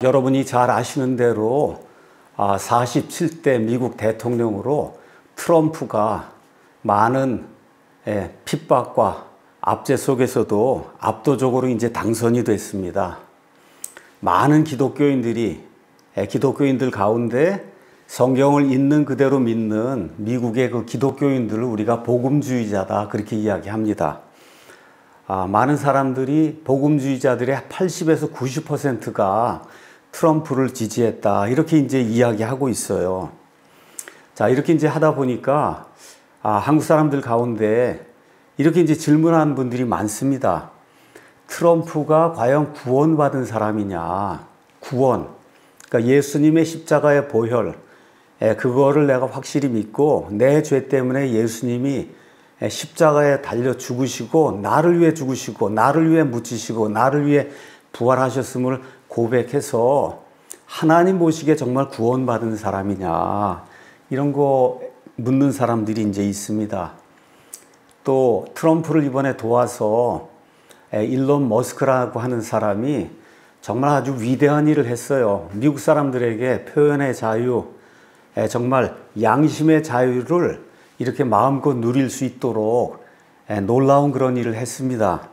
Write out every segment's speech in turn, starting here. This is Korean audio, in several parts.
여러분이 잘 아시는 대로 47대 미국 대통령으로 트럼프가 많은 핍박과 압제 속에서도 압도적으로 이제 당선이 됐습니다. 많은 기독교인들 가운데 성경을 있는 그대로 믿는 미국의 그 기독교인들을 우리가 복음주의자다 그렇게 이야기합니다. 많은 사람들이 복음주의자들의 80에서 90%가 트럼프를 지지했다 이렇게 이제 이야기하고 있어요. 자, 이렇게 이제 하다 보니까 한국 사람들 가운데 이렇게 이제 질문하는 분들이 많습니다. 트럼프가 과연 구원받은 사람이냐? 구원. 그러니까 예수님의 십자가의 보혈. 그거를 내가 확실히 믿고 내 죄 때문에 예수님이 십자가에 달려 죽으시고 나를 위해 죽으시고 나를 위해 묻히시고 나를 위해 부활하셨음을 고백해서 하나님 보시기에 정말 구원받은 사람이냐 이런 거 묻는 사람들이 이제 있습니다. 또 트럼프를 이번에 도와서 일론 머스크라고 하는 사람이 정말 아주 위대한 일을 했어요. 미국 사람들에게 표현의 자유, 정말 양심의 자유를 이렇게 마음껏 누릴 수 있도록 놀라운 그런 일을 했습니다.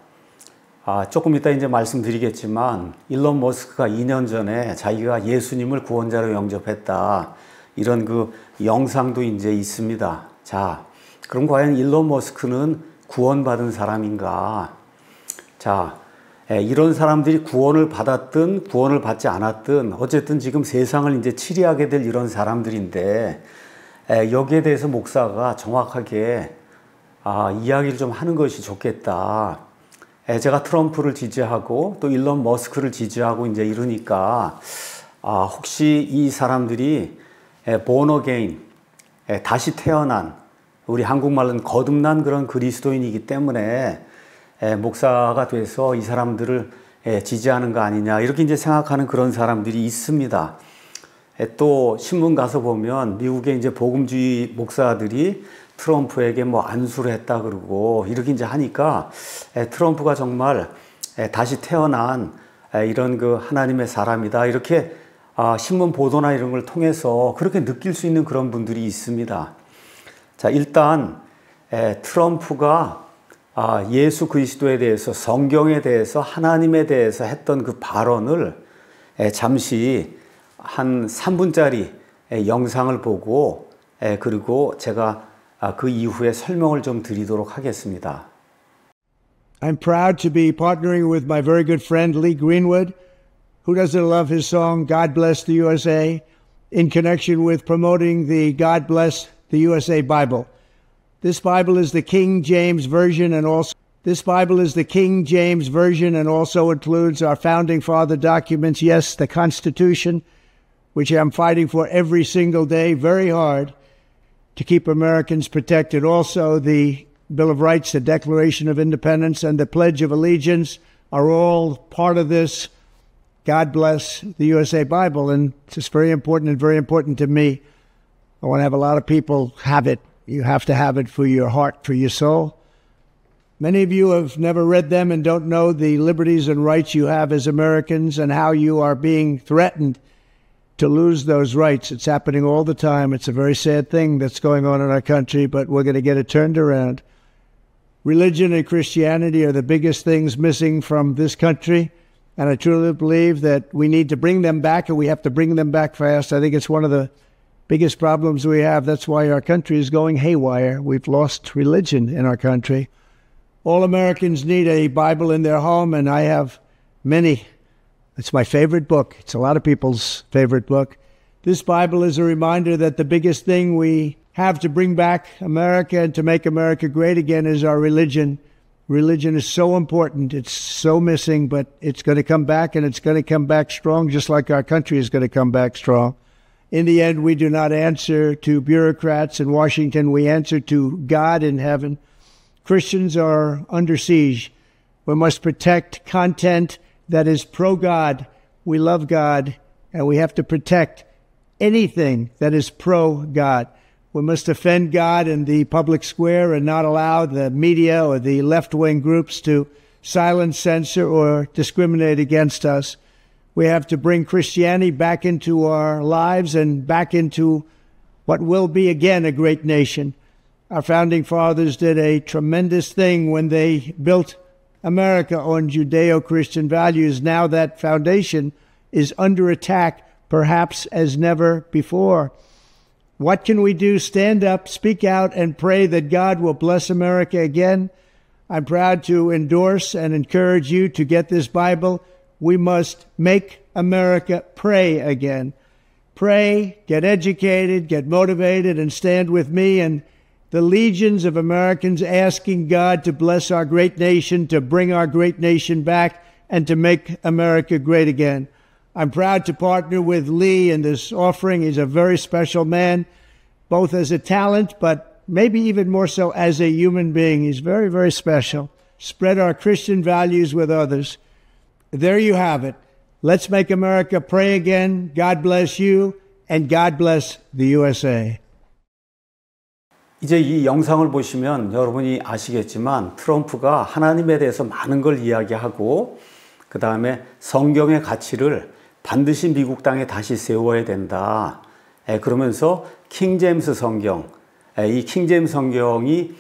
조금 이따 이제 말씀드리겠지만 일론 머스크가 2년 전에 자기가 예수님을 구원자로 영접했다. 이런 그 영상도 이제 있습니다. 자, 그럼 과연 일론 머스크는 구원받은 사람인가? 자, 이런 사람들이 구원을 받았든 구원을 받지 않았든 어쨌든 지금 세상을 이제 치리하게 될 이런 사람들인데 여기에 대해서 목사가 정확하게 이야기를 좀 하는 것이 좋겠다. 제가 트럼프를 지지하고 또 일론 머스크를 지지하고 이제 이러니까 혹시 이 사람들이 born again, 다시 태어난 우리 한국말로는 거듭난 그런 그리스도인이기 때문에 목사가 돼서 이 사람들을 지지하는 거 아니냐 이렇게 이제 생각하는 그런 사람들이 있습니다. 또 신문 가서 보면 미국의 이제 복음주의 목사들이 트럼프에게 뭐 안수를 했다 그러고 이렇게 이제 하니까 트럼프가 정말 다시 태어난 이런 그 하나님의 사람이다 이렇게 신문 보도나 이런 걸 통해서 그렇게 느낄 수 있는 그런 분들이 있습니다. 자, 일단 트럼프가 예수 그리스도에 대해서 성경에 대해서 하나님에 대해서 했던 그 발언을 잠시 한 3분짜리 영상을 보고 그리고 제가 그 이후에 설명을 좀 드리도록 하겠습니다. I'm proud to be partnering with my very good friend Lee Greenwood, who doesn't love his song God Bless the USA, in connection with promoting the God Bless the USA Bible. This Bible is the King James Version and also includes our founding father documents, yes, the Constitution, which I'm fighting for every single day, very hard, to keep Americans protected. Also, the Bill of Rights, the Declaration of Independence, and the Pledge of Allegiance are all part of this God Bless the USA Bible, and it's just very important and very important to me. I want to have a lot of people have it. You have to have it for your heart, for your soul. Many of you have never read them and don't know the liberties and rights you have as Americans and how you are being threatened to lose those rights. It's happening all the time. It's a very sad thing that's going on in our country, but we're going to get it turned around. Religion and Christianity are the biggest things missing from this country, and I truly believe that we need to bring them back, and we have to bring them back fast. I think it's one of the biggest problems we have. That's why our country is going haywire. We've lost religion in our country. All Americans need a Bible in their home, and I have many. It's my favorite book. It's a lot of people's favorite book. This Bible is a reminder that the biggest thing we have to bring back America and to make America great again is our religion. Religion is so important. It's so missing, but it's going to come back, and it's going to come back strong, just like our country is going to come back strong. In the end, we do not answer to bureaucrats in Washington. We answer to God in heaven. Christians are under siege. We must protect content that is pro-God. We love God, and we have to protect anything that is pro-God. We must defend God in the public square and not allow the media or the left-wing groups to silence, censor, or discriminate against us. We have to bring Christianity back into our lives and back into what will be again a great nation. Our founding fathers did a tremendous thing when they built America on Judeo-Christian values. Now that foundation is under attack, perhaps as never before. What can we do? Stand up, speak out, and pray that God will bless America again. I'm proud to endorse and encourage you to get this Bible. We must make America pray again. Pray, get educated, get motivated, and stand with me and the legions of Americans asking God to bless our great nation, to bring our great nation back, and to make America great again. I'm proud to partner with Lee in this offering. He's a very special man, both as a talent, but maybe even more so as a human being. He's very, very special. Spread our Christian values with others. There you have it. Let's make America pray again. God bless you, and God bless the USA. 이제 이 영상을 보시면 여러분이 아시겠지만 트럼프가 하나님에 대해서 많은 걸 이야기하고 그 다음에 성경의 가치를 반드시 미국 땅에 다시 세워야 된다. 그러면서 킹제임스 성경, 이 킹제임스 성경이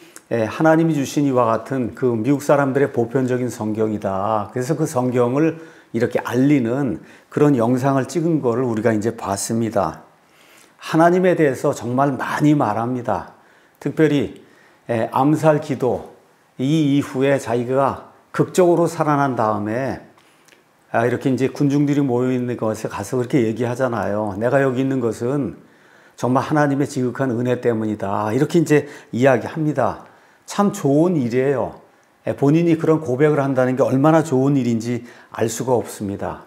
하나님이 주신 이와 같은 그 미국 사람들의 보편적인 성경이다. 그래서 그 성경을 이렇게 알리는 그런 영상을 찍은 거를 우리가 이제 봤습니다. 하나님에 대해서 정말 많이 말합니다. 특별히 암살 기도 이 이후에 자기가 극적으로 살아난 다음에 이렇게 이제 군중들이 모여 있는 것에 가서 그렇게 얘기하잖아요. 내가 여기 있는 것은 정말 하나님의 지극한 은혜 때문이다. 이렇게 이제 이야기합니다. 참 좋은 일이에요. 본인이 그런 고백을 한다는 게 얼마나 좋은 일인지 알 수가 없습니다.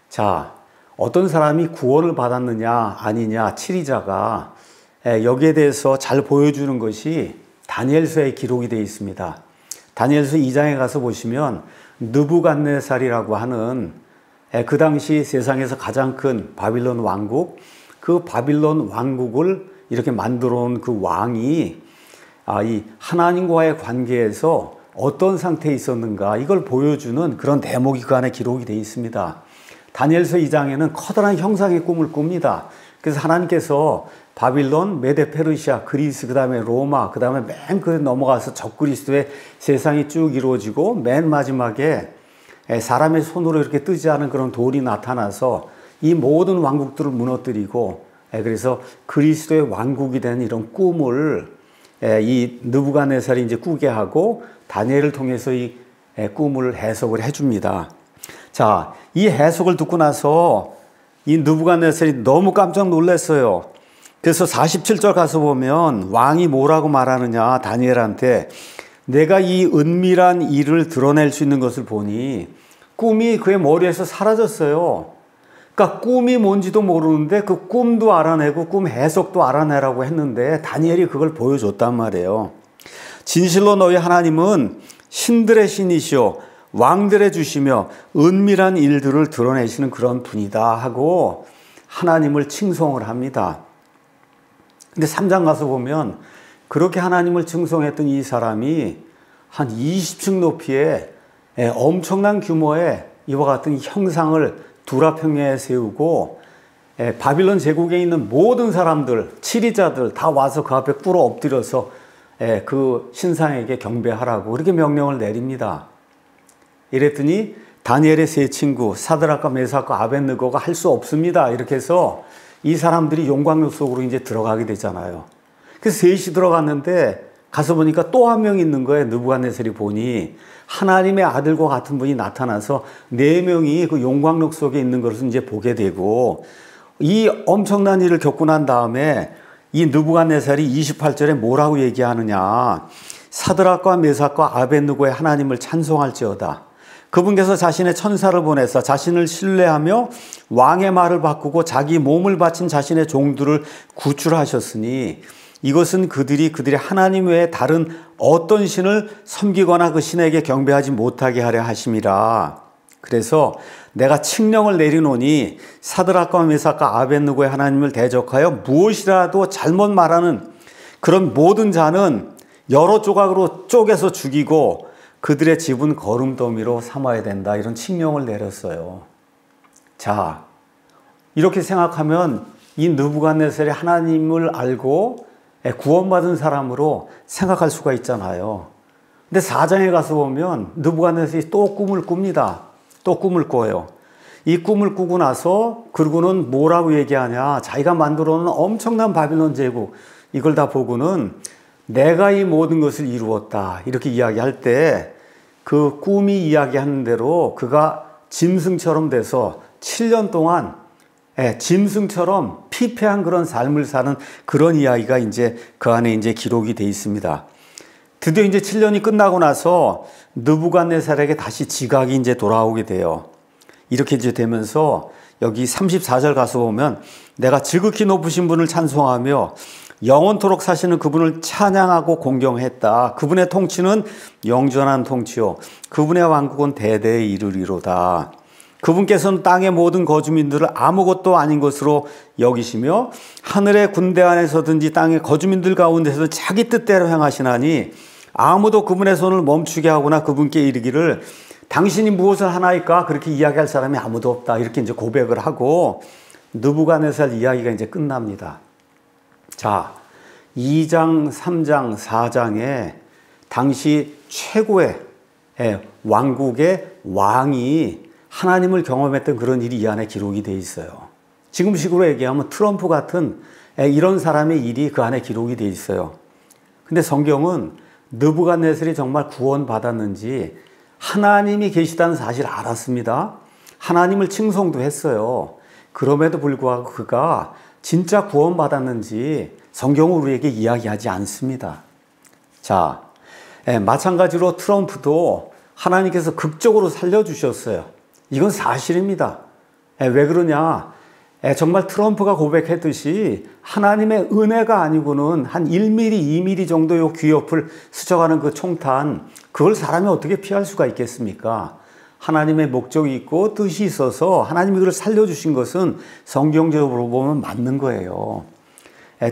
자, 어떤 사람이 구원을 받았느냐 아니냐 치리자가 여기에 대해서 잘 보여주는 것이 다니엘서에 기록이 되어 있습니다. 다니엘서 2장에 가서 보시면 느부갓네살이라고 하는 그 당시 세상에서 가장 큰 바빌론 왕국, 그 바빌론 왕국을 이렇게 만들어 온 그 왕이 이 하나님과의 관계에서 어떤 상태에 있었는가 이걸 보여주는 그런 대목이 그 안에 기록이 되어 있습니다. 다니엘서 2장에는 커다란 형상의 꿈을 꿉니다. 그래서 하나님께서 바빌론, 메데페르시아, 그리스, 그 다음에 로마, 그 다음에 맨 끝에 넘어가서 적그리스도의 세상이 쭉 이루어지고 맨 마지막에 사람의 손으로 이렇게 뜨지 않은 그런 돌이 나타나서 이 모든 왕국들을 무너뜨리고 그래서 그리스도의 왕국이 되는 이런 꿈을 이 느부갓네살이 이제 꾸게 하고 다니엘을 통해서 이 꿈을 해석을 해줍니다. 자, 이 해석을 듣고 나서 이 느부갓네살이 너무 깜짝 놀랐어요. 그래서 47절 가서 보면 왕이 뭐라고 말하느냐 다니엘한테 내가 이 은밀한 일을 드러낼 수 있는 것을 보니 꿈이 그의 머리에서 사라졌어요. 그러니까 꿈이 뭔지도 모르는데 그 꿈도 알아내고 꿈 해석도 알아내라고 했는데 다니엘이 그걸 보여줬단 말이에요. 진실로 너희 하나님은 신들의 신이시오 왕들의 주시며 은밀한 일들을 드러내시는 그런 분이다 하고 하나님을 칭송을 합니다. 근데 3장 가서 보면 그렇게 하나님을 칭송했던 이 사람이 한 20층 높이의 엄청난 규모의 이와 같은 형상을 두라평야에 세우고 바빌론 제국에 있는 모든 사람들, 치리자들 다 와서 그 앞에 꿇어 엎드려서 그 신상에게 경배하라고 그렇게 명령을 내립니다. 이랬더니 다니엘의 세 친구 사드락과 메삭과 아벳느고가 할 수 없습니다. 이렇게 해서 이 사람들이 용광로 속으로 이제 들어가게 되잖아요. 그래서 셋이 들어갔는데 가서 보니까 또 한 명 있는 거예요. 느부갓네살이 보니 하나님의 아들과 같은 분이 나타나서 4명이 그 용광로 속에 있는 것을 이제 보게 되고 이 엄청난 일을 겪고 난 다음에 이 느부갓네살이 28절에 뭐라고 얘기하느냐 사드락과 메삭과 아벳느고의 하나님을 찬송할지어다. 그분께서 자신의 천사를 보내서 자신을 신뢰하며 왕의 말을 바꾸고 자기 몸을 바친 자신의 종들을 구출하셨으니 이것은 그들이 그들의 하나님 외에 다른 어떤 신을 섬기거나 그 신에게 경배하지 못하게 하려 하심이라. 그래서 내가 칙령을 내리노니 사드락과 메삭과 아벳느고의 하나님을 대적하여 무엇이라도 잘못 말하는 그런 모든 자는 여러 조각으로 쪼개서 죽이고 그들의 집은 거름더미로 삼아야 된다. 이런 칙령을 내렸어요. 자, 이렇게 생각하면 이 느부갓네살이 하나님을 알고 구원받은 사람으로 생각할 수가 있잖아요. 근데 4장에 가서 보면 느부갓네살이 또 꿈을 꿉니다. 또 꿈을 꿔요. 이 꿈을 꾸고 나서 그러고는 뭐라고 얘기하냐. 자기가 만들어 놓은 엄청난 바빌론 제국, 이걸 다 보고는 내가 이 모든 것을 이루었다, 이렇게 이야기할 때 그 꿈이 이야기하는 대로 그가 짐승처럼 돼서 7년 동안 짐승처럼 피폐한 그런 삶을 사는 그런 이야기가 이제 그 안에 이제 기록이 돼 있습니다. 드디어 이제 7년이 끝나고 나서 느부갓네살에게 다시 지각이 이제 돌아오게 돼요. 이렇게 이제 되면서 여기 34절 가서 보면 내가 지극히 높으신 분을 찬송하며 영원토록 사시는 그분을 찬양하고 공경했다. 그분의 통치는 영전한 통치요. 그분의 왕국은 대대에 이르리로다. 그분께서는 땅의 모든 거주민들을 아무것도 아닌 것으로 여기시며 하늘의 군대 안에서든지 땅의 거주민들 가운데서 자기 뜻대로 행하시나니 아무도 그분의 손을 멈추게 하거나 그분께 이르기를 당신이 무엇을 하나이까? 그렇게 이야기할 사람이 아무도 없다. 이렇게 이제 고백을 하고 느부갓네살 이야기가 이제 끝납니다. 자, 2장, 3장, 4장에 당시 최고의 왕국의 왕이 하나님을 경험했던 그런 일이 이 안에 기록이 되어 있어요. 지금식으로 얘기하면 트럼프 같은 이런 사람의 일이 그 안에 기록이 되어 있어요. 근데 성경은 느부갓네살이 정말 구원받았는지 하나님이 계시다는 사실을 알았습니다. 하나님을 칭송도 했어요. 그럼에도 불구하고 그가 진짜 구원받았는지 성경은 우리에게 이야기하지 않습니다. 자, 마찬가지로 트럼프도 하나님께서 극적으로 살려주셨어요. 이건 사실입니다. 왜 그러냐? 정말 트럼프가 고백했듯이 하나님의 은혜가 아니고는 한 1mm, 2mm 정도의 귀 옆을 스쳐가는 그 총탄, 그걸 사람이 어떻게 피할 수가 있겠습니까? 하나님의 목적이 있고 뜻이 있어서 하나님이 그걸 살려주신 것은 성경적으로 보면 맞는 거예요.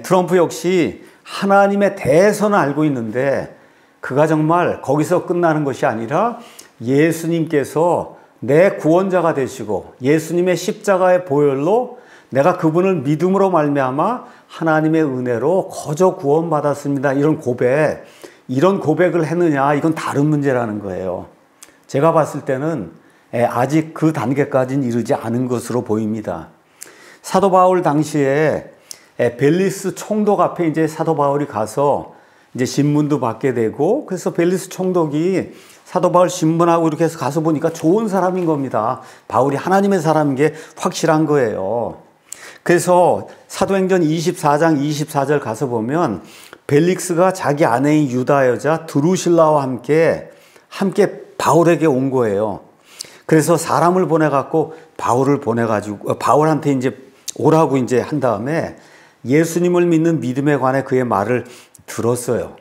트럼프 역시 하나님의 대선을 알고 있는데 그가 정말 거기서 끝나는 것이 아니라 예수님께서 내 구원자가 되시고 예수님의 십자가의 보혈로 내가 그분을 믿음으로 말미암아 하나님의 은혜로 거저 구원받았습니다. 이런 고백을 했느냐, 이건 다른 문제라는 거예요. 제가 봤을 때는 아직 그 단계까지는 이르지 않은 것으로 보입니다. 사도 바울 당시에 벨리스 총독 앞에 이제 사도 바울이 가서 이제 신문도 받게 되고, 그래서 벨리스 총독이 사도 바울 신문하고 이렇게 해서 가서 보니까 좋은 사람인 겁니다. 바울이 하나님의 사람인 게 확실한 거예요. 그래서 사도행전 24장 24절 가서 보면 벨릭스가 자기 아내인 유다 여자 드루실라와 함께 바울에게 온 거예요. 그래서 사람을 보내갖고 바울한테 이제 오라고 이제 한 다음에 예수님을 믿는 믿음에 관해 그의 말을 들었어요.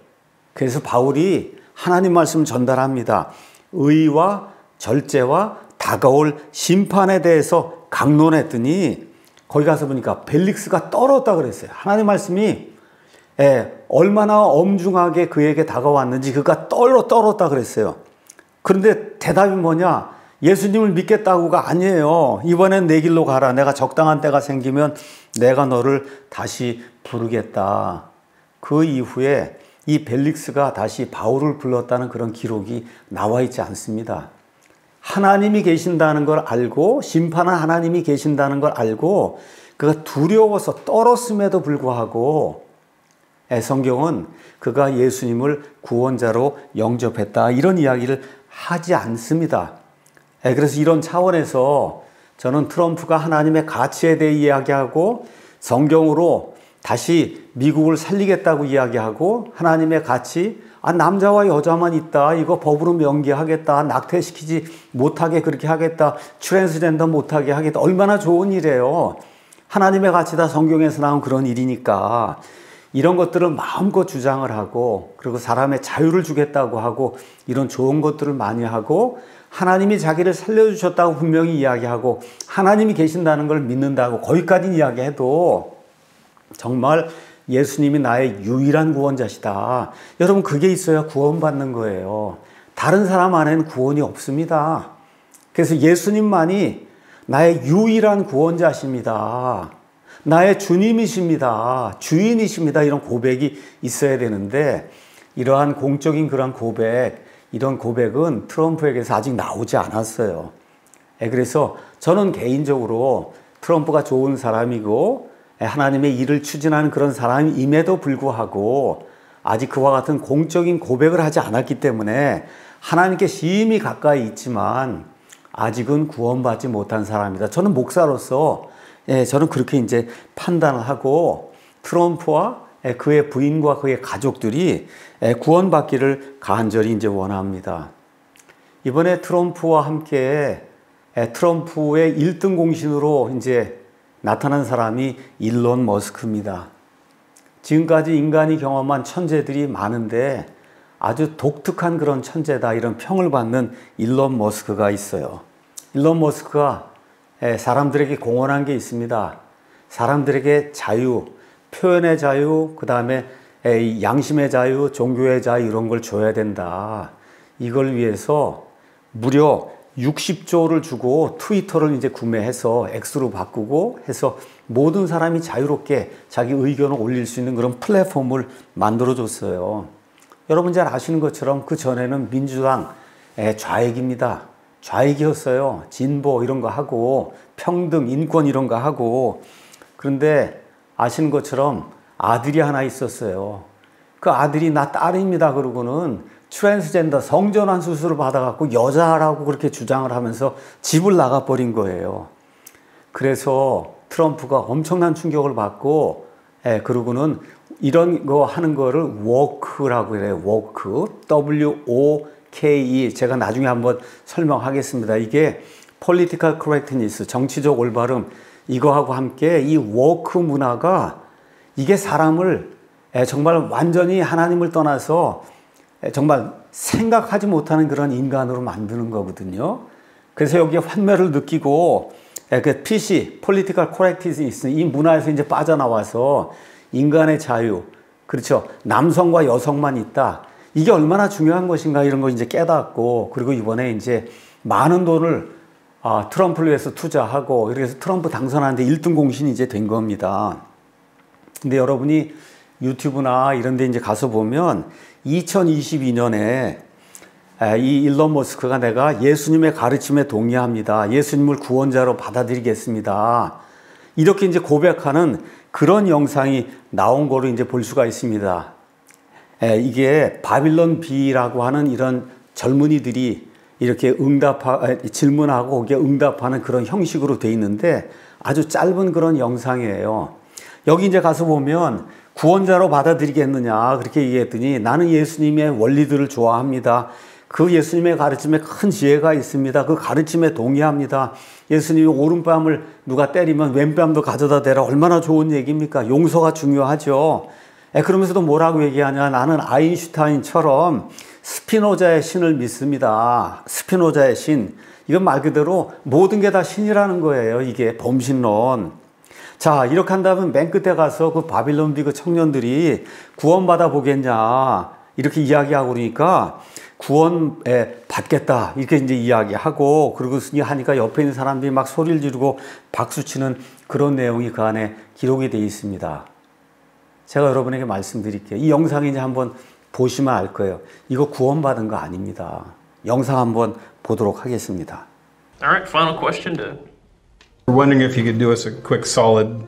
그래서 바울이 하나님 말씀을 전달합니다. 의와 절제와 다가올 심판에 대해서 강론했더니 거기 가서 보니까 벨릭스가 떨었다 그랬어요. 하나님 말씀이 얼마나 엄중하게 그에게 다가왔는지 그가 떨었다 그랬어요. 그런데 대답이 뭐냐? 예수님을 믿겠다고가 아니에요. 이번엔 내 길로 가라. 내가 적당한 때가 생기면 내가 너를 다시 부르겠다. 그 이후에 이 벨릭스가 다시 바울을 불렀다는 그런 기록이 나와 있지 않습니다. 하나님이 계신다는 걸 알고, 심판한 하나님이 계신다는 걸 알고 그가 두려워서 떨었음에도 불구하고 성경은 그가 예수님을 구원자로 영접했다, 이런 이야기를 하지 않습니다. 그래서 이런 차원에서 저는 트럼프가 하나님의 가치에 대해 이야기하고 성경으로 다시 미국을 살리겠다고 이야기하고 하나님의 가치, 남자와 여자만 있다, 이거 법으로 명기하겠다, 낙태시키지 못하게 그렇게 하겠다, 트랜스젠더 못하게 하겠다, 얼마나 좋은 일이에요. 하나님의 가치다, 성경에서 나온 그런 일이니까 이런 것들을 마음껏 주장을 하고, 그리고 사람의 자유를 주겠다고 하고, 이런 좋은 것들을 많이 하고, 하나님이 자기를 살려주셨다고 분명히 이야기하고, 하나님이 계신다는 걸 믿는다고 거기까지 이야기해도 정말 예수님이 나의 유일한 구원자시다, 여러분, 그게 있어야 구원받는 거예요. 다른 사람 안에는 구원이 없습니다. 그래서 예수님만이 나의 유일한 구원자십니다. 나의 주님이십니다. 주인이십니다. 이런 고백이 있어야 되는데 이러한 공적인 그런 고백, 이런 고백은 트럼프에게서 아직 나오지 않았어요. 그래서 저는 개인적으로 트럼프가 좋은 사람이고 하나님의 일을 추진하는 그런 사람임에도 불구하고 아직 그와 같은 공적인 고백을 하지 않았기 때문에 하나님께 심히 가까이 있지만 아직은 구원받지 못한 사람이다. 저는 목사로서 저는 그렇게 이제 판단을 하고 트럼프와 그의 부인과 그의 가족들이 구원받기를 간절히 이제 원합니다. 이번에 트럼프와 함께 트럼프의 1등 공신으로 이제 나타난 사람이 일론 머스크입니다. 지금까지 인간이 경험한 천재들이 많은데 아주 독특한 그런 천재다 이런 평을 받는 일론 머스크가 있어요. 일론 머스크가 사람들에게 공언한 게 있습니다. 사람들에게 자유, 표현의 자유, 그 다음에 양심의 자유, 종교의 자유 이런 걸 줘야 된다. 이걸 위해서 무려 60조를 주고 트위터를 이제 구매해서 X로 바꾸고 해서 모든 사람이 자유롭게 자기 의견을 올릴 수 있는 그런 플랫폼을 만들어줬어요. 여러분 잘 아시는 것처럼 그 전에는 민주당 좌익입니다. 좌익이었어요. 진보 이런 거 하고 평등, 인권 이런 거 하고. 그런데 아시는 것처럼 아들이 하나 있었어요. 그 아들이 나 딸입니다. 그러고는 트랜스젠더 성전환 수술을 받아갖고 여자라고 그렇게 주장을 하면서 집을 나가버린 거예요. 그래서 트럼프가 엄청난 충격을 받고, 그러고는 이런 거 하는 거를 woke라고 해요. woke, W-O-K-E. 제가 나중에 한번 설명하겠습니다. 이게 political correctness, 정치적 올바름, 이거하고 함께 이 woke 문화가 이게 사람을 정말 완전히 하나님을 떠나서 정말 생각하지 못하는 그런 인간으로 만드는 거거든요. 그래서 여기에 환멸을 느끼고 그 PC, Political Correctness 이 문화에서 이제 빠져나와서 인간의 자유, 그렇죠. 남성과 여성만 있다. 이게 얼마나 중요한 것인가 이런 거 이제 깨닫고 그리고 이번에 이제 많은 돈을 트럼프를 위해서 투자하고 그래서 트럼프 당선하는데 1등 공신이 이제 된 겁니다. 근데 여러분이 유튜브나 이런 데 이제 가서 보면 2022년에 이 일론 머스크가 내가 예수님의 가르침에 동의합니다. 예수님을 구원자로 받아들이겠습니다. 이렇게 이제 고백하는 그런 영상이 나온 거로 이제 볼 수가 있습니다. 이게 바빌론 B라고 하는 이런 젊은이들이 이렇게 질문하고 거기에 응답하는 그런 형식으로 돼 있는데 아주 짧은 그런 영상이에요. 여기 이제 가서 보면 구원자로 받아들이겠느냐 그렇게 얘기했더니 나는 예수님의 원리들을 좋아합니다. 그 예수님의 가르침에 큰 지혜가 있습니다. 그 가르침에 동의합니다. 예수님이 오른뺨을 누가 때리면 왼뺨도 가져다 대라. 얼마나 좋은 얘기입니까? 용서가 중요하죠. 그러면서도 뭐라고 얘기하냐. 나는 아인슈타인처럼 스피노자의 신을 믿습니다. 스피노자의 신. 이건 말 그대로 모든 게 다 신이라는 거예요. 이게 범신론. 자, 이렇게 한다면 맨 끝에 가서 그 바빌론 비 그 청년들이 구원받아 보겠냐. 이렇게 이야기하고 그러니까 구원 받겠다. 이렇게 이제 이야기하고 그리고 하니까 옆에 있는 사람들이 막 소리를 지르고 박수치는 그런 내용이 그 안에 기록이 되어 있습니다. 제가 여러분에게 말씀드릴게요. 이 영상 이제 한번 보시면 알 거예요. 이거 구원받은 거 아닙니다. 영상 한번 보도록 하겠습니다. All right, final question to We're wondering if you could do us a quick solid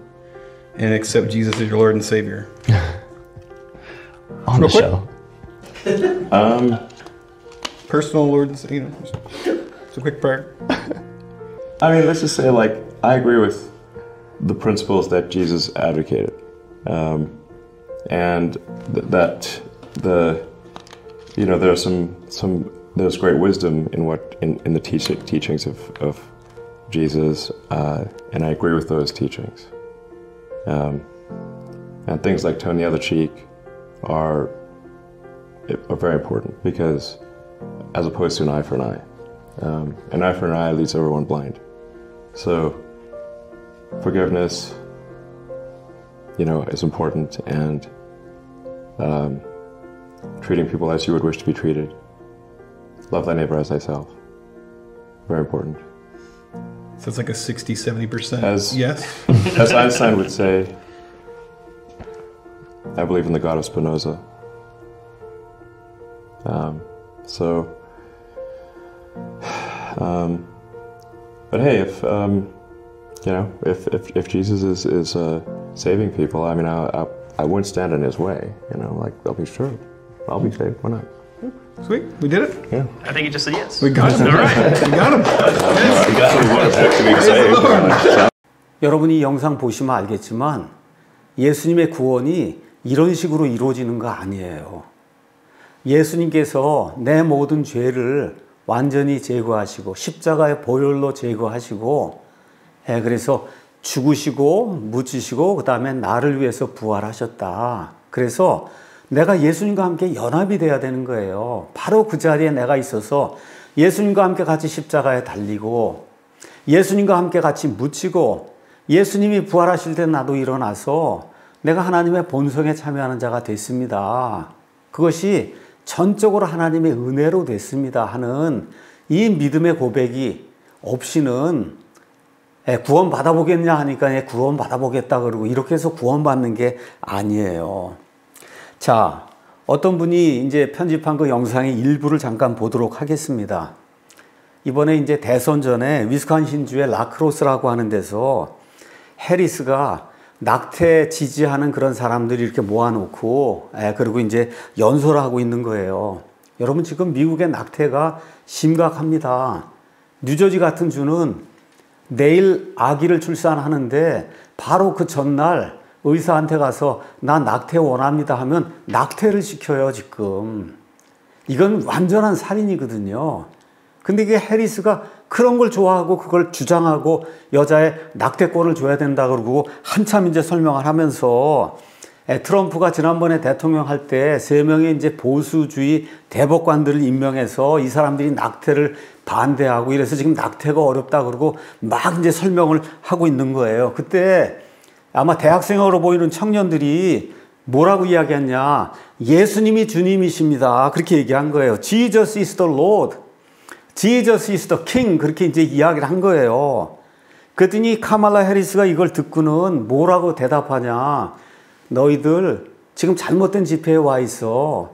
and accept Jesus as your Lord and Savior. On the show. Personal Lord and Savior. It's a quick prayer. I mean, let's just say, like, I agree with the principles that Jesus advocated, and that there's there's great wisdom in the teachings of Jesus, and I agree with those teachings. And things like turn the other cheek are very important because, as opposed to an eye for an eye leaves everyone blind. So, forgiveness, is important, and treating people as you would wish to be treated. Love thy neighbor as thyself. Very important. So it's like a 60, 70% As- yes? As Einstein would say, I believe in the God of Spinoza. But hey, if Jesus is saving people, I mean, I wouldn't stand in his way. Like, I'll be sure, I'll be saved. Why not? Sweet, we did it. Yeah. I think he just said yes. We got him. All right. We got him. 여러분이 이 영상 보시면 알겠지만 예수님의 구원이 이런 식으로 이루어지는 거 아니에요. 예수님께서 내 모든 죄를 완전히 제거하시고 십자가의 보혈로 제거하시고 그래서 죽으시고 묻히시고 그 다음에 나를 위해서 부활하셨다. 그래서 내가 예수님과 함께 연합이 돼야 되는 거예요. 바로 그 자리에 내가 있어서 예수님과 함께 같이 십자가에 달리고 예수님과 함께 같이 묻히고 예수님이 부활하실 때 나도 일어나서 내가 하나님의 본성에 참여하는 자가 됐습니다. 그것이 전적으로 하나님의 은혜로 됐습니다 하는 이 믿음의 고백이 없이는 구원 받아보겠냐 하니까 구원 받아보겠다 그러고 이렇게 해서 구원 받는 게 아니에요. 자, 어떤 분이 이제 편집한 그 영상의 일부를 잠깐 보도록 하겠습니다. 이번에 이제 대선 전에 위스콘신주의 라크로스라고 하는 데서 해리스가 낙태 지지하는 그런 사람들이 이렇게 모아놓고 그리고 이제 연설을 하고 있는 거예요. 여러분, 지금 미국의 낙태가 심각합니다. 뉴저지 같은 주는 내일 아기를 출산하는데 바로 그 전날 의사한테 가서 나 낙태 원합니다 하면 낙태를 시켜요, 지금. 이건 완전한 살인이거든요. 근데 이게 해리스가 그런 걸 좋아하고 그걸 주장하고 여자의 낙태권을 줘야 된다 그러고 한참 이제 설명을 하면서 트럼프가 지난번에 대통령 할 때 3명의 이제 보수주의 대법관들을 임명해서 이 사람들이 낙태를 반대하고 이래서 지금 낙태가 어렵다 그러고 막 이제 설명을 하고 있는 거예요. 그때 아마 대학생으로 보이는 청년들이 뭐라고 이야기했냐? 예수님이 주님이십니다. 그렇게 얘기한 거예요. Jesus is the Lord. Jesus is the King. 그렇게 이제 이야기를 한 거예요. 그랬더니 카말라 해리스가 이걸 듣고는 뭐라고 대답하냐? 너희들 지금 잘못된 집회에 와 있어.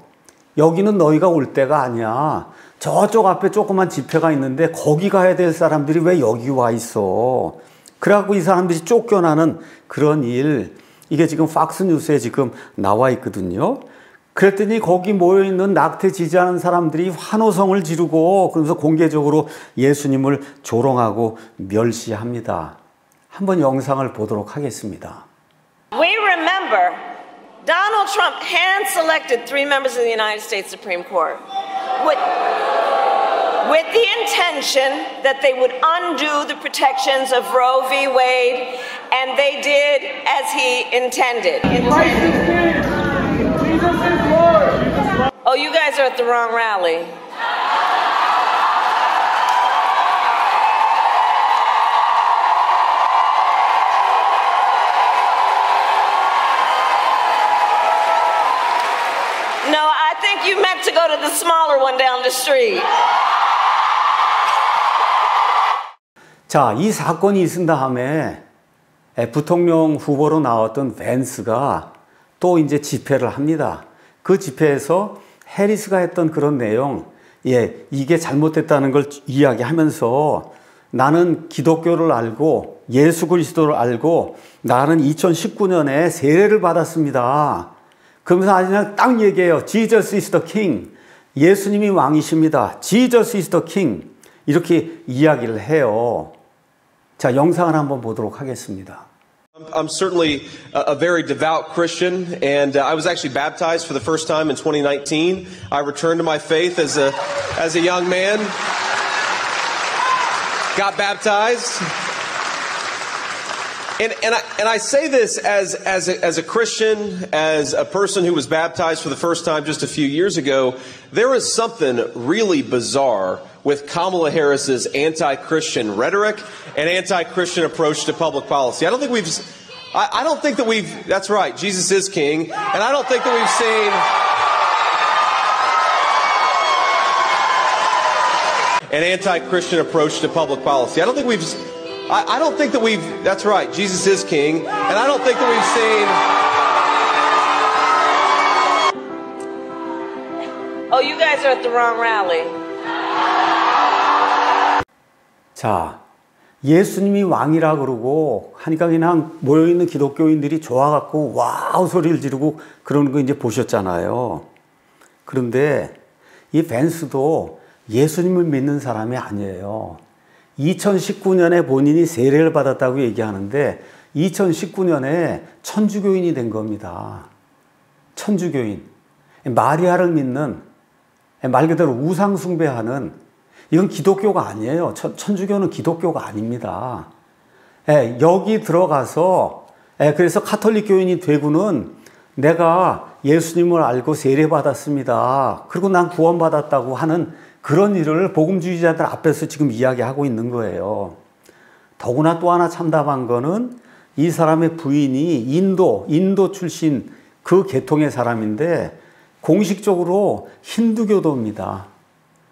여기는 너희가 올 때가 아니야. 저쪽 앞에 조그만 집회가 있는데 거기 가야 될 사람들이 왜 여기 와 있어? 그래갖고 이 사람들이 쫓겨나는 그런 일, 이게 지금 팍스뉴스에 지금 나와 있거든요. 그랬더니 거기 모여있는 낙태 지지하는 사람들이 환호성을 지르고 그러면서 공개적으로 예수님을 조롱하고 멸시합니다. 한번 영상을 보도록 하겠습니다. We remember Donald Trump hand-selected 3 members of the United States Supreme Court with the intention that they would undo the protections of Roe v. Wade, and they did as he intended. Oh, you guys are at the wrong rally. No, I think you meant to go to the smaller one down the street. 자, 이 사건이 있은 다음에 부통령 후보로 나왔던 밴스가 또 이제 집회를 합니다. 그 집회에서 해리스가 했던 그런 내용, 이게 잘못됐다는 걸 이야기하면서 나는 기독교를 알고 예수 그리스도를 알고 나는 2019년에 세례를 받았습니다. 그러면서 아주 그냥 딱 얘기해요. Jesus is the King. 예수님이 왕이십니다. Jesus is the King. 이렇게 이야기를 해요. 자, 영상을 한번 보도록 하겠습니다. I'm certainly a very devout Christian, and I was actually baptized for the first time in 2019. I returned to my faith as a young man, got baptized. And I say this as a Christian, as a person who was baptized for the first time just a few years ago. There is something really bizarre with Kamala Harris's anti-Christian rhetoric and anti-Christian approach to public policy. I don't think that we've, that's right, Jesus is king, and I don't think that we've seen an anti-Christian approach to public policy. I don't think we've I don't think that that's right, Jesus is king, and I don't think that we've seen. Oh, you guys are at the wrong rally. 자, 예수님이 왕이라 그러고 하니까 그냥 모여있는 기독교인들이 좋아갖고 와우 소리를 지르고 그러는 거 이제 보셨잖아요. 그런데 이 벤스도 예수님을 믿는 사람이 아니에요. 2019년에 본인이 세례를 받았다고 얘기하는데 2019년에 천주교인이 된 겁니다. 천주교인. 마리아를 믿는, 말 그대로 우상 숭배하는, 이건 기독교가 아니에요. 천주교는 기독교가 아닙니다. 여기 들어가서 그래서 카톨릭 교인이 되고는 내가 예수님을 알고 세례 받았습니다. 그리고 난 구원받았다고 하는 그런 일을 복음주의자들 앞에서 지금 이야기하고 있는 거예요. 더구나 또 하나 참담한 거는 이 사람의 부인이 인도 출신 그 계통의 사람인데 공식적으로 힌두교도입니다.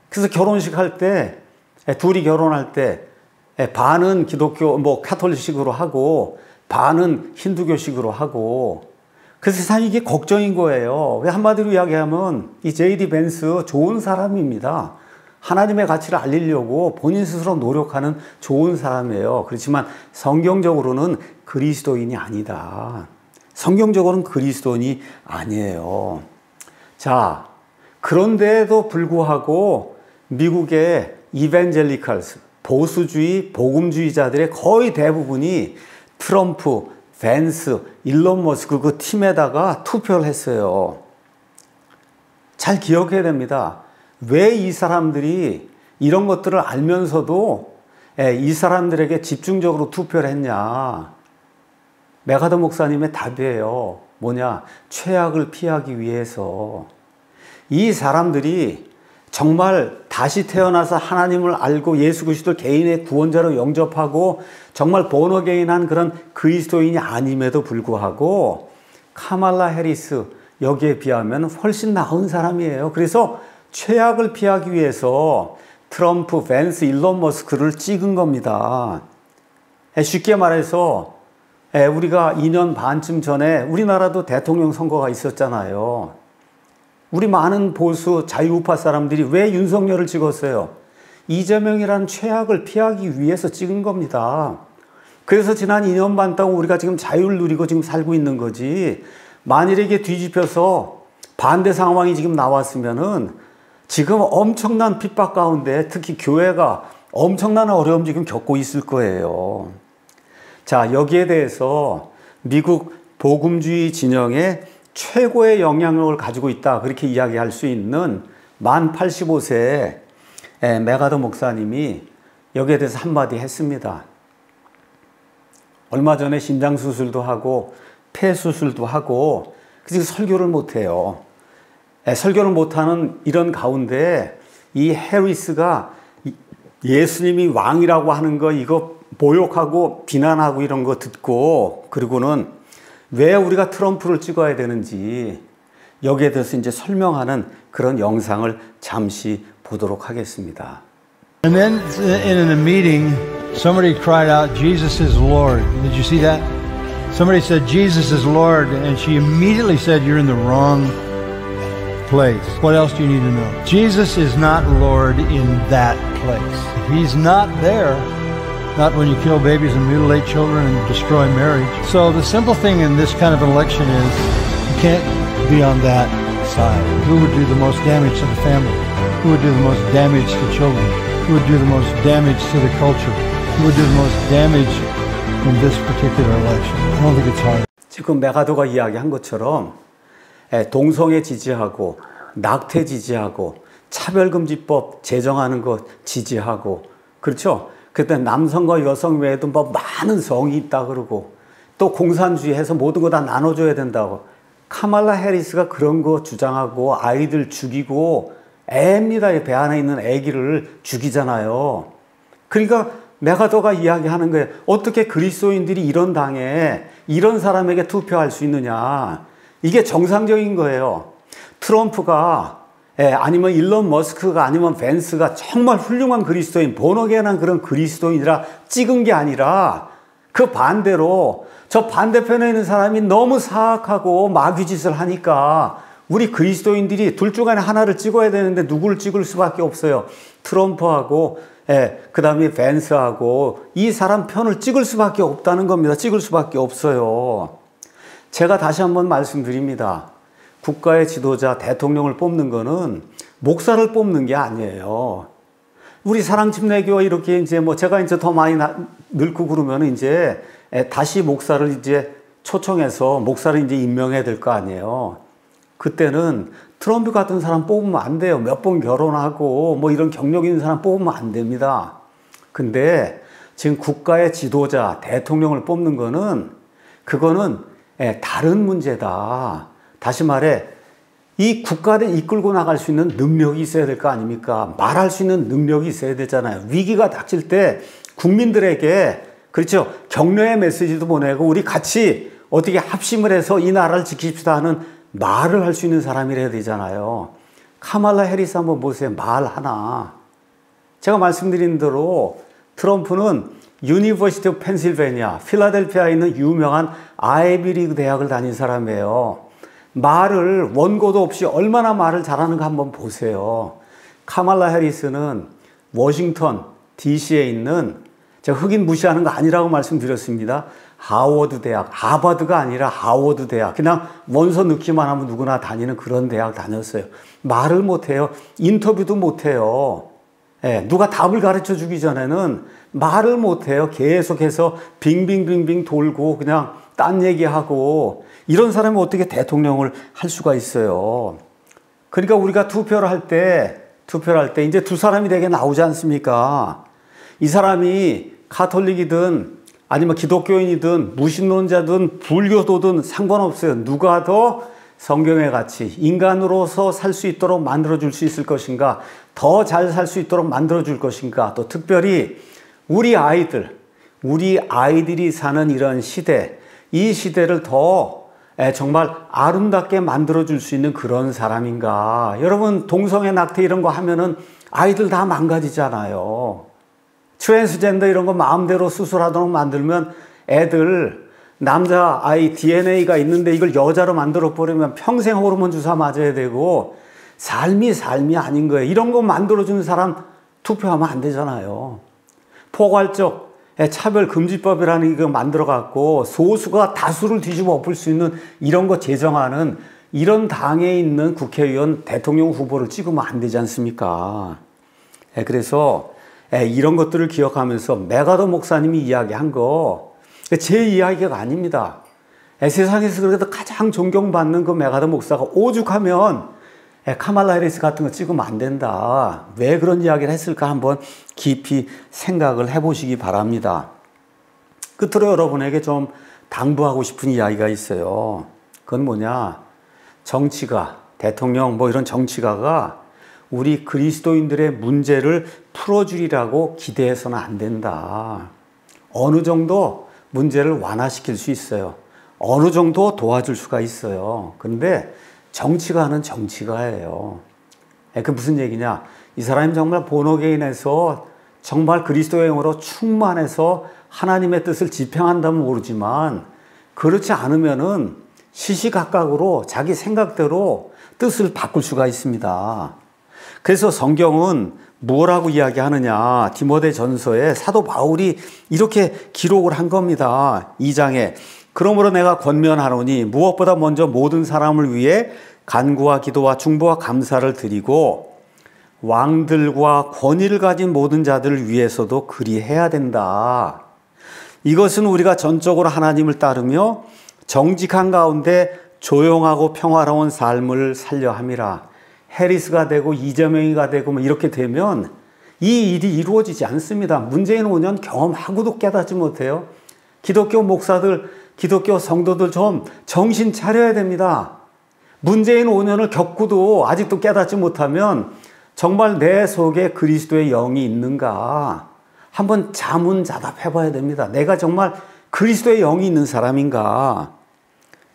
그래서 결혼식 할 때, 둘이 결혼할 때 반은 기독교, 카톨릭식으로 하고 반은 힌두교식으로 하고, 그래서 세상에 이게 걱정인 거예요. 왜 한마디로 이야기하면 이 J.D. 벤스 좋은 사람입니다. 하나님의 가치를 알리려고 본인 스스로 노력하는 좋은 사람이에요. 그렇지만 성경적으로는 그리스도인이 아니다. 성경적으로는 그리스도인이 아니에요. 자, 그런데도 불구하고 미국의 이벤젤리칼스, 보수주의, 복음주의자들의 거의 대부분이 트럼프, 벤스, 일론 머스크 그 팀에다가 투표를 했어요. 잘 기억해야 됩니다. 왜 이 사람들이 이런 것들을 알면서도 이 사람들에게 집중적으로 투표를 했냐. 메가더 목사님의 답이에요. 뭐냐? 최악을 피하기 위해서. 이 사람들이 정말 다시 태어나서 하나님을 알고 예수 그리스도를 개인의 구원자로 영접하고 정말 본어게인한 그런 그리스도인이 아님에도 불구하고 카말라 해리스 여기에 비하면 훨씬 나은 사람이에요. 그래서 최악을 피하기 위해서 트럼프, 벤스, 일론 머스크를 찍은 겁니다. 쉽게 말해서 우리가 2년 반쯤 전에 우리나라도 대통령 선거가 있었잖아요. 우리 많은 보수 자유우파 사람들이 왜 윤석열을 찍었어요? 이재명이라는 최악을 피하기 위해서 찍은 겁니다. 그래서 지난 2년 반 동안 우리가 지금 자유를 누리고 지금 살고 있는 거지. 만일에 이게 뒤집혀서 반대 상황이 지금 나왔으면은 지금 엄청난 핍박 가운데 특히 교회가 엄청난 어려움 지금 겪고 있을 거예요. 자, 여기에 대해서 미국 복음주의 진영의 최고의 영향력을 가지고 있다. 그렇게 이야기할 수 있는 만 85세의 메가더 목사님이 여기에 대해서 한마디 했습니다. 얼마 전에 심장수술도 하고 폐수술도 하고 그래서 설교를 못해요. 설교를 못하는 이런 가운데 이 해리스가 예수님이 왕이라고 하는 거 이거 모욕하고 비난하고 이런 거 듣고 그리고는 왜 우리가 트럼프를 찍어야 되는지 여기에 대해서 이제 설명하는 그런 영상을 잠시 보도록 하겠습니다. And then in a meeting, somebody cried out, "Jesus is Lord." Did you see that? Somebody said, "Jesus is Lord," and she immediately said, "You're in the wrong place." What else do you need to know? Jesus is not Lord in that place. He's not there. Not when you kill babies and mutilate children and destroy marriage. So the simple thing in this kind of an election is you can't be on that side. Who would do the most damage to the family? Who would do the most damage to children? Who would do the most damage to the culture? Who would do the most damage in this particular election? I don't think it's hard. 지금 메가더가 이야기한 것처럼 동성애 지지하고 낙태 지지하고 차별금지법 제정하는 것 지지하고 그렇죠? 그때 남성과 여성 외에도 뭐 많은 성이 있다 그러고 또 공산주의 해서 모든 거 다 나눠줘야 된다고 카말라 해리스가 그런 거 주장하고 아이들 죽이고 애입니다. 배 안에 있는 애기를 죽이잖아요. 그러니까 메가더가 이야기하는 거예요. 어떻게 그리스도인들이 이런 당에 이런 사람에게 투표할 수 있느냐. 이게 정상적인 거예요. 트럼프가 아니면 일론 머스크가 아니면 벤스가 정말 훌륭한 그리스도인, 본어게인한 그런 그리스도인이라 찍은 게 아니라 그 반대로 저 반대편에 있는 사람이 너무 사악하고 마귀짓을 하니까 우리 그리스도인들이 둘 중 안에 하나를 찍어야 되는데 누구를 찍을 수밖에 없어요. 트럼프하고 그 다음에 벤스하고 이 사람 편을 찍을 수밖에 없다는 겁니다. 찍을 수밖에 없어요. 제가 다시 한번 말씀드립니다. 국가의 지도자, 대통령을 뽑는 거는 목사를 뽑는 게 아니에요. 우리 사랑침례교 이렇게 이제 뭐 제가 이제 더 많이 늙고 그러면 이제 다시 목사를 이제 초청해서 목사를 이제 임명해야 될 거 아니에요. 그때는 트럼프 같은 사람 뽑으면 안 돼요. 몇 번 결혼하고 뭐 이런 경력 있는 사람 뽑으면 안 됩니다. 근데 지금 국가의 지도자, 대통령을 뽑는 거는 그거는 다른 문제다. 다시 말해 이 국가를 이끌고 나갈 수 있는 능력이 있어야 될 거 아닙니까? 말할 수 있는 능력이 있어야 되잖아요. 위기가 닥칠 때 국민들에게 그렇죠. 격려의 메시지도 보내고 우리 같이 어떻게 합심을 해서 이 나라를 지킵시다 하는 말을 할 수 있는 사람이라야 되잖아요. 카말라 해리스 한번 보세요. 말 하나. 제가 말씀드린 대로 트럼프는 유니버시티 오브 펜실베니아, 필라델피아에 있는 유명한 아이비리그 대학을 다닌 사람이에요. 말을 원고도 없이 얼마나 말을 잘하는가 한번 보세요. 카말라 해리스는 워싱턴 DC에 있는, 제가 흑인 무시하는 거 아니라고 말씀드렸습니다. 하워드 대학, 하버드가 아니라 하워드 대학. 그냥 원서 넣기만 하면 누구나 다니는 그런 대학 다녔어요. 말을 못해요. 인터뷰도 못해요. 누가 답을 가르쳐 주기 전에는 말을 못해요. 계속해서 빙빙빙빙 돌고 그냥 딴 얘기하고 이런 사람이 어떻게 대통령을 할 수가 있어요. 그러니까 우리가 투표를 할 때 이제 두 사람이 되게 나오지 않습니까? 이 사람이 가톨릭이든 아니면 기독교인이든 무신론자든 불교도든 상관없어요. 누가 더 성경의 가치, 인간으로서 살 수 있도록 만들어줄 수 있을 것인가, 더 잘 살 수 있도록 만들어줄 것인가, 또 특별히 우리 아이들이 사는 이런 시대, 이 시대를 더 정말 아름답게 만들어줄 수 있는 그런 사람인가. 여러분 동성애 낙태 이런 거 하면은 아이들 다 망가지잖아요. 트랜스젠더 이런 거 마음대로 수술하도록 만들면 애들 남자 아이 DNA가 있는데 이걸 여자로 만들어 버리면 평생 호르몬 주사 맞아야 되고 삶이 아닌 거예요. 이런 거 만들어주는 사람 투표하면 안 되잖아요. 포괄적 차별금지법이라는 거 만들어 갖고 소수가 다수를 뒤집어 엎을 수 있는 이런 거 제정하는 이런 당에 있는 국회의원 대통령 후보를 찍으면 안 되지 않습니까? 그래서 이런 것들을 기억하면서 메가더 목사님이 이야기한 거 제 이야기가 아닙니다. 세상에서 그래도 가장 존경받는 그 메가더 목사가 오죽하면 카말라 해리스 같은 거 찍으면 안 된다. 왜 그런 이야기를 했을까 한번 깊이 생각을 해보시기 바랍니다. 끝으로 여러분에게 좀 당부하고 싶은 이야기가 있어요. 그건 뭐냐? 정치가, 대통령 뭐 이런 정치가가 우리 그리스도인들의 문제를 풀어주리라고 기대해서는 안 된다. 어느 정도 문제를 완화시킬 수 있어요. 어느 정도 도와줄 수가 있어요. 그런데 정치가는 정치가예요. 그 무슨 얘기냐? 이 사람이 정말 본어게인에서 정말 그리스도의 영으로 충만해서 하나님의 뜻을 집행한다면 모르지만 그렇지 않으면은 시시각각으로 자기 생각대로 뜻을 바꿀 수가 있습니다. 그래서 성경은 뭐라고 이야기하느냐? 디모데전서에 사도 바울이 이렇게 기록을 한 겁니다. 2장에 그러므로 내가 권면하노니 무엇보다 먼저 모든 사람을 위해 간구와 기도와 중보와 감사를 드리고 왕들과 권위를 가진 모든 자들을 위해서도 그리해야 된다. 이것은 우리가 전적으로 하나님을 따르며 정직한 가운데 조용하고 평화로운 삶을 살려 함이라. 해리스가 되고 이재명이가 되고 뭐 이렇게 되면 이 일이 이루어지지 않습니다. 문재인 5년 경험하고도 깨닫지 못해요. 기독교 목사들, 기독교 성도들 좀 정신 차려야 됩니다. 문재인 5년을 겪고도 아직도 깨닫지 못하면 정말 내 속에 그리스도의 영이 있는가 한번 자문자답 해봐야 됩니다. 내가 정말 그리스도의 영이 있는 사람인가.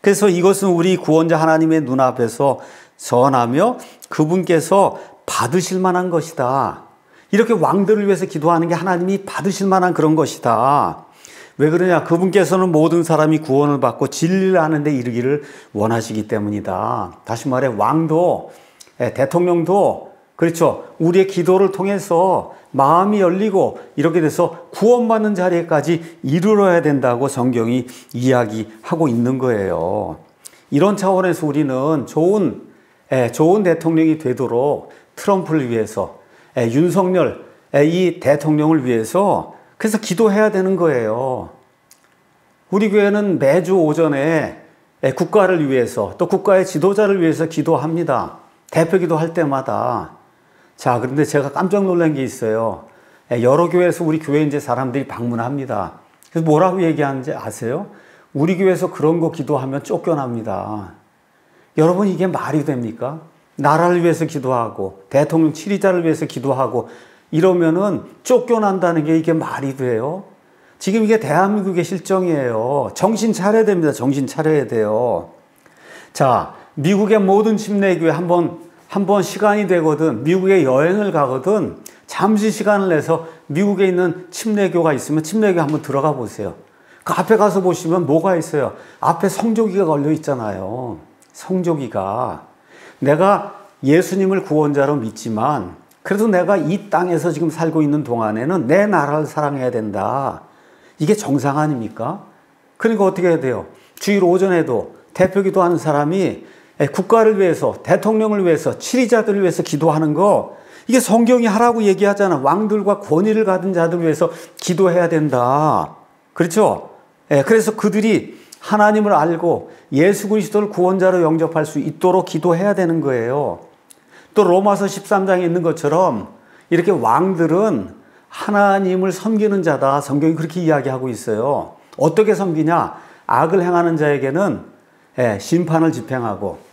그래서 이것은 우리 구원자 하나님의 눈앞에서 선하며 그분께서 받으실 만한 것이다. 이렇게 왕들을 위해서 기도하는 게 하나님이 받으실 만한 그런 것이다. 왜 그러냐? 그분께서는 모든 사람이 구원을 받고 진리를 하는 데 이르기를 원하시기 때문이다. 다시 말해 왕도 대통령도 그렇죠. 우리의 기도를 통해서 마음이 열리고 이렇게 돼서 구원받는 자리까지 이르러야 된다고 성경이 이야기하고 있는 거예요. 이런 차원에서 우리는 좋은 대통령이 되도록 트럼프를 위해서 윤석열 이 대통령을 위해서 그래서 기도해야 되는 거예요. 우리 교회는 매주 오전에 국가를 위해서 또 국가의 지도자를 위해서 기도합니다. 대표 기도할 때마다. 자, 그런데 제가 깜짝 놀란 게 있어요. 여러 교회에서 우리 교회 이제 사람들이 방문합니다. 그래서 뭐라고 얘기하는지 아세요? 우리 교회에서 그런 거 기도하면 쫓겨납니다. 여러분, 이게 말이 됩니까? 나라를 위해서 기도하고 대통령 치리자를 위해서 기도하고 이러면은 쫓겨난다는 게 이게 말이 돼요? 지금 이게 대한민국의 실정이에요. 정신 차려야 됩니다. 정신 차려야 돼요. 자, 미국의 모든 침례교회 한번 시간이 되거든, 미국에 여행을 가거든, 잠시 시간을 내서 미국에 있는 침례교가 있으면 침례교 한번 들어가 보세요. 그 앞에 가서 보시면 뭐가 있어요? 앞에 성조기가 걸려 있잖아요. 성조기가. 내가 예수님을 구원자로 믿지만 그래도 내가 이 땅에서 지금 살고 있는 동안에는 내 나라를 사랑해야 된다. 이게 정상 아닙니까? 그러니까 어떻게 해야 돼요? 주일 오전에도 대표 기도하는 사람이 국가를 위해서, 대통령을 위해서, 치리자들을 위해서 기도하는 거, 이게 성경이 하라고 얘기하잖아. 왕들과 권위를 가진 자들을 위해서 기도해야 된다. 그렇죠? 그래서 그들이 하나님을 알고 예수 그리스도를 구원자로 영접할 수 있도록 기도해야 되는 거예요. 또 로마서 13장에 있는 것처럼 이렇게 왕들은 하나님을 섬기는 자다. 성경이 그렇게 이야기하고 있어요. 어떻게 섬기냐? 악을 행하는 자에게는 심판을 집행하고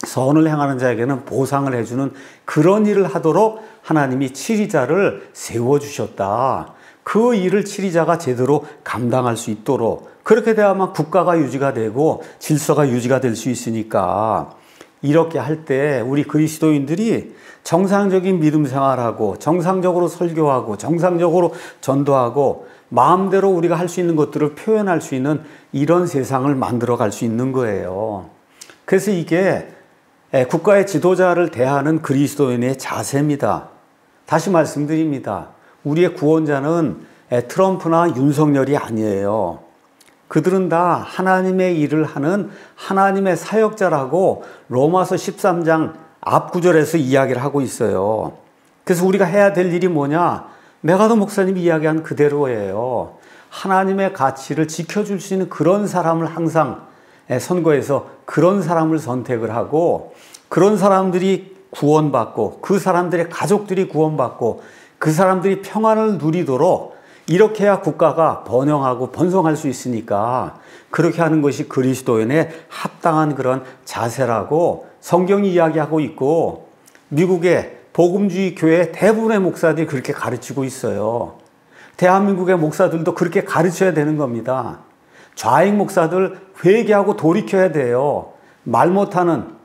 선을 행하는 자에게는 보상을 해주는 그런 일을 하도록 하나님이 치리자를 세워주셨다. 그 일을 치리자가 제대로 감당할 수 있도록, 그렇게 돼야만 국가가 유지가 되고 질서가 유지가 될 수 있으니까, 이렇게 할 때 우리 그리스도인들이 정상적인 믿음 생활하고 정상적으로 설교하고 정상적으로 전도하고 마음대로 우리가 할 수 있는 것들을 표현할 수 있는 이런 세상을 만들어 갈 수 있는 거예요. 그래서 이게 국가의 지도자를 대하는 그리스도인의 자세입니다. 다시 말씀드립니다. 우리의 구원자는 트럼프나 윤석열이 아니에요. 그들은 다 하나님의 일을 하는 하나님의 사역자라고 로마서 13장 앞 구절에서 이야기를 하고 있어요. 그래서 우리가 해야 될 일이 뭐냐? 메가더 목사님이 이야기한 그대로예요. 하나님의 가치를 지켜줄 수 있는 그런 사람을 항상 선거에서 그런 사람을 선택을 하고, 그런 사람들이 구원받고 그 사람들의 가족들이 구원받고 그 사람들이 평안을 누리도록 이렇게 해야 국가가 번영하고 번성할 수 있으니까, 그렇게 하는 것이 그리스도인의 합당한 그런 자세라고 성경이 이야기하고 있고, 미국의 복음주의 교회 대부분의 목사들이 그렇게 가르치고 있어요. 대한민국의 목사들도 그렇게 가르쳐야 되는 겁니다. 좌익 목사들 회개하고 돌이켜야 돼요. 말 못하는,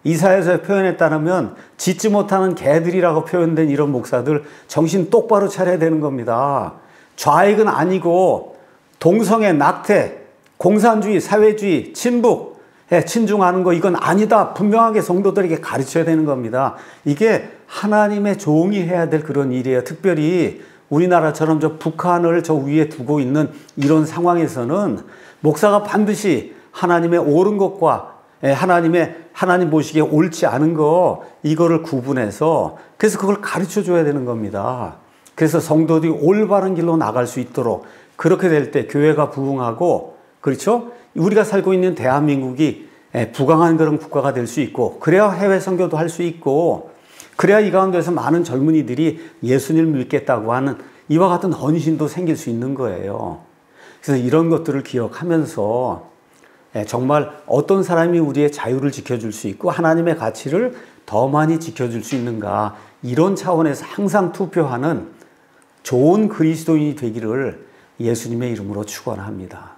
이사야서의 표현에 따르면 짖지 못하는 개들이라고 표현된 이런 목사들 정신 똑바로 차려야 되는 겁니다. 좌익은 아니고 동성애, 낙태, 공산주의, 사회주의, 친북, 친중하는 거 이건 아니다. 분명하게 성도들에게 가르쳐야 되는 겁니다. 이게 하나님의 종이 해야 될 그런 일이에요. 특별히 우리나라처럼 저 북한을 저 위에 두고 있는 이런 상황에서는 목사가 반드시 하나님의 옳은 것과 하나님 보시기에 옳지 않은 거, 이거를 구분해서 그래서 그걸 가르쳐 줘야 되는 겁니다. 그래서 성도들이 올바른 길로 나갈 수 있도록, 그렇게 될 때 교회가 부흥하고, 그렇죠? 우리가 살고 있는 대한민국이 부강한 그런 국가가 될 수 있고, 그래야 해외 선교도 할 수 있고, 그래야 이 가운데서 많은 젊은이들이 예수님을 믿겠다고 하는 이와 같은 헌신도 생길 수 있는 거예요. 그래서 이런 것들을 기억하면서 정말 어떤 사람이 우리의 자유를 지켜줄 수 있고 하나님의 가치를 더 많이 지켜줄 수 있는가, 이런 차원에서 항상 투표하는 좋은 그리스도인이 되기를 예수님의 이름으로 축원합니다.